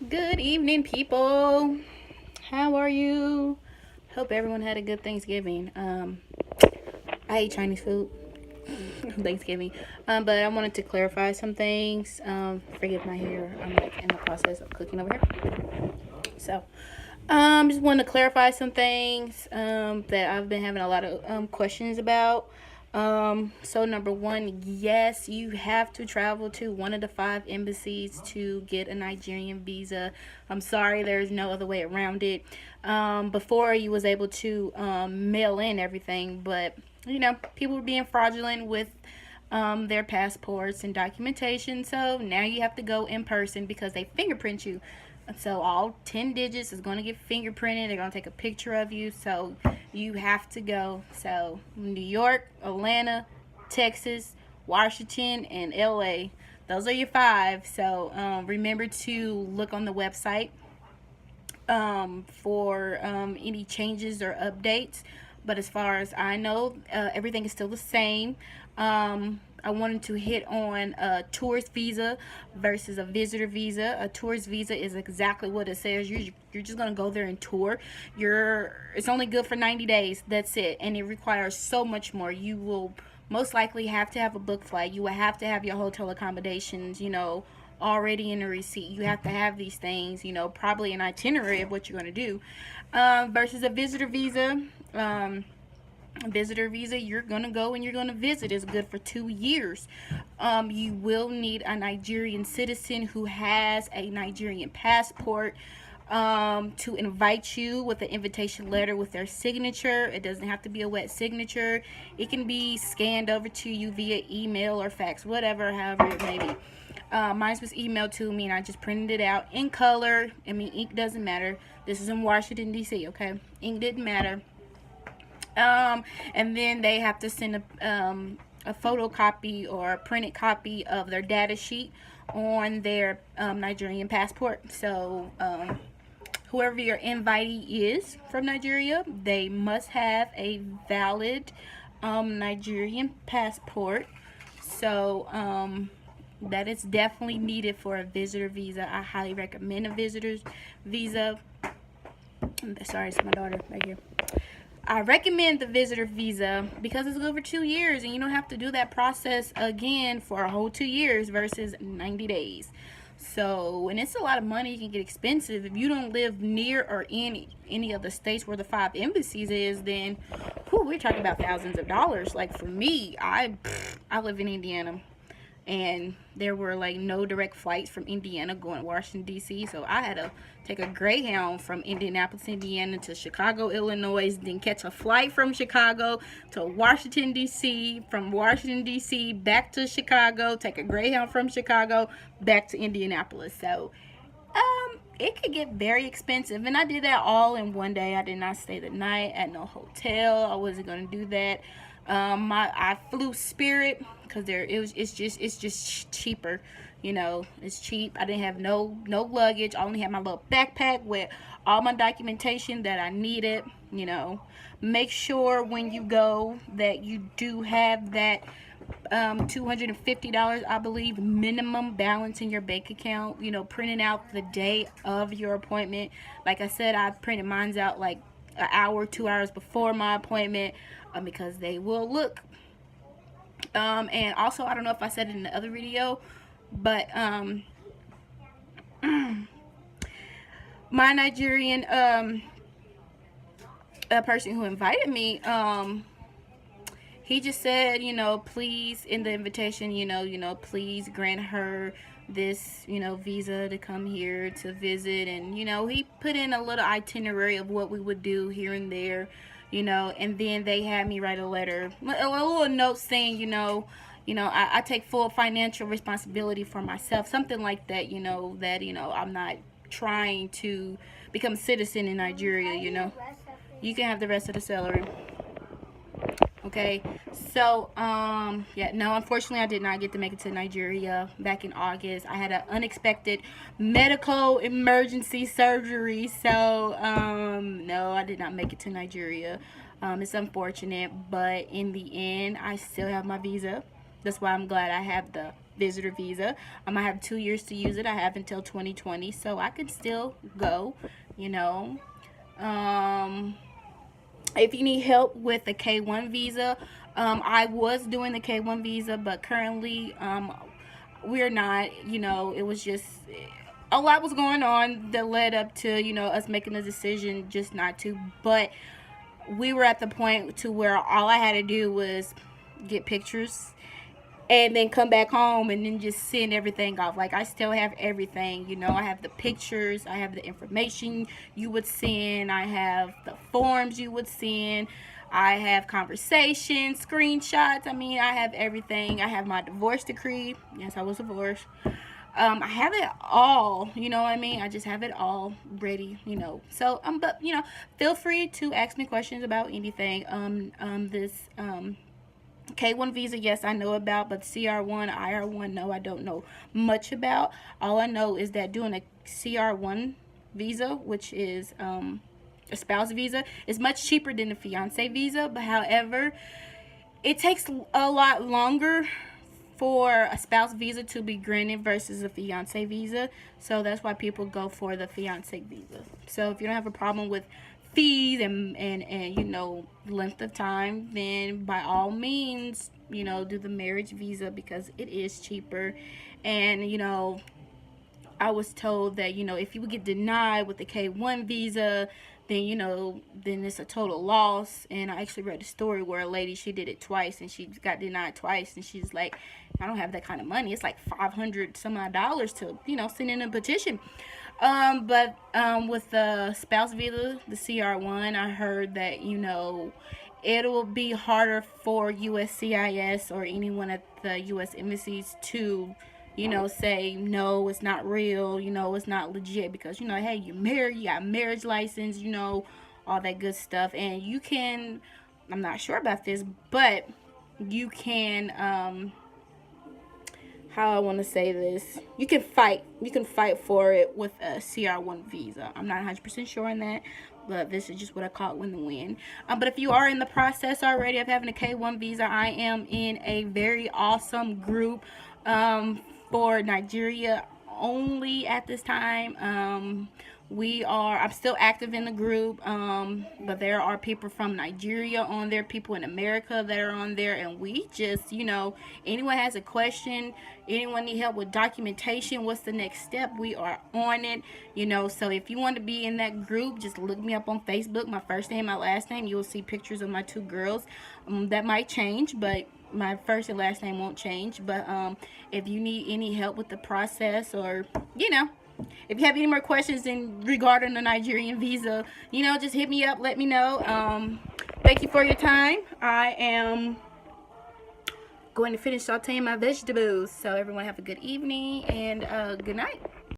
Good evening, people. How are you? Hope everyone had a good Thanksgiving. I ate Chinese food on Thanksgiving, but I wanted to clarify some things. Forgive my hair. I'm like in the process of cooking over here, so just want to clarify some things that I've been having a lot of questions about. So number one, yes, you have to travel to one of the five embassies to get a Nigerian visa. I'm sorry, there's no other way around it. Before you was able to mail in everything, but people were being fraudulent with their passports and documentation. So now you have to go in person because they fingerprint you. So all 10 digits is going to get fingerprinted. They're going to take a picture of you. So you have to go. So New York, Atlanta, Texas, Washington, and LA. Those are your five. So remember to look on the website for any changes or updates. But as far as I know, everything is still the same. I wanted to hit on a tourist visa versus a visitor visa. A tourist visa is exactly what it says. You're just gonna go there and tour. It's only good for 90 days. That's it, and it requires so much more. You will most likely have to have a book flight. You will have to have your hotel accommodations, already in a receipt. You have to have these things, probably an itinerary of what you're gonna do. Versus a visitor visa. Visitor visa, you're gonna go and you're gonna visit. It's good for 2 years. You will need a Nigerian citizen who has a Nigerian passport to invite you with an invitation letter with their signature. It doesn't have to be a wet signature. It can be scanned over to you via email or fax, whatever, however it may be. Mine was emailed to me and I just printed it out in color. I mean, ink doesn't matter. This is in Washington, D.C., okay? Ink didn't matter. And then they have to send a photocopy or a printed copy of their data sheet on their Nigerian passport. So whoever your invitee is from Nigeria, they must have a valid Nigerian passport. So that is definitely needed for a visitor visa. I highly recommend a visitor's visa. Sorry, it's my daughter right here. I recommend the visitor visa because it's good for 2 years and you don't have to do that process again for a whole 2 years versus 90 days. So, and it's a lot of money. It can get expensive. If you don't live near or in any of the states where the five embassies is, then we're talking about thousands of dollars. Like for me, I live in Indiana. And there were like no direct flights from Indiana going to Washington, D.C. So I had to take a Greyhound from Indianapolis, Indiana to Chicago, Illinois, then catch a flight from Chicago to Washington, D.C., from Washington, D.C. back to Chicago, take a Greyhound from Chicago back to Indianapolis. So it could get very expensive. And I did that all in one day. I did not stay the night at no hotel. I wasn't going to do that. I flew Spirit because it's just cheaper, it's cheap. I didn't have no luggage. I only had my little backpack with all my documentation that I needed. Make sure when you go that you do have that $250, I believe, minimum balance in your bank account. Printing out the day of your appointment. Like I said, I printed mine out like an hour, 2 hours before my appointment, because they will look. And also, I don't know if I said it in the other video, but my Nigerian a person who invited me, he just said, please, in the invitation, please grant her this, visa to come here to visit. And, he put in a little itinerary of what we would do here and there, and then they had me write a letter, a little note saying, I take full financial responsibility for myself, something like that, that, I'm not trying to become a citizen in Nigeria, You can have the rest of the salary. Okay, so yeah, no, unfortunately I did not get to make it to Nigeria back in August. I had an unexpected medical emergency surgery, so no, I did not make it to Nigeria. It's unfortunate, but in the end I still have my visa. That's why I'm glad I have the visitor visa. I have 2 years to use it. I have until 2020, so I can still go, you know. If you need help with the K1 visa, I was doing the K1 visa, but currently we're not. You know, it was just a lot was going on that led up to, you know, us making the decision just not to. But we were at the point to where all I had to do was get pictures and then come back home and then just send everything off. Like, I still have everything, you know. I have the pictures, I have the information you would send, I have the forms you would send, I have conversations, screenshots. I mean, I have everything. I have my divorce decree. Yes, I was divorced. I have it all, you know what I mean? I just have it all ready, you know. So, but, you know, feel free to ask me questions about anything. This K1 visa, yes, I know about, but CR1, IR1, no, I don't know much about. All I know is that doing a CR1 visa, which is a spouse visa, is much cheaper than the fiance visa. But however, it takes a lot longer for a spouse visa to be granted versus a fiance visa. So that's why people go for the fiance visa. So if you don't have a problem with fees and you know, length of time, then by all means, you know, do the marriage visa because it is cheaper. And you know, I was told that, you know, if you would get denied with the K1 visa, then, you know, then it's a total loss. And I actually read a story where a lady, she did it twice and she got denied twice, and she's like, I don't have that kind of money. It's like $500 some odd dollars to, you know, send in a petition. But with the spouse visa, the CR1, I heard that, you know, it will be harder for USCIS or anyone at the U.S. embassies to, you know, say, no, it's not real, you know, it's not legit, because, you know, hey, you're married, you got a marriage license, you know, all that good stuff. And you can, I'm not sure about this, but you can, how I want to say this, you can fight for it with a CR1 visa. I'm not 100% sure on that, but this is just what I call it, win-win. But if you are in the process already of having a K1 visa, I am in a very awesome group for Nigeria only at this time. I'm still active in the group, but there are people from Nigeria on there, people in America that are on there, and we just, you know, anyone has a question, anyone need help with documentation, what's the next step, we are on it, you know. So if you want to be in that group, just look me up on Facebook, my first name, my last name. You will see pictures of my two girls. That might change, but my first and last name won't change. But if you need any help with the process, or, you know, if you have any more questions regarding the Nigerian visa, you know, just hit me up, let me know. Thank you for your time. I am going to finish sauteing my vegetables. So everyone have a good evening and good night.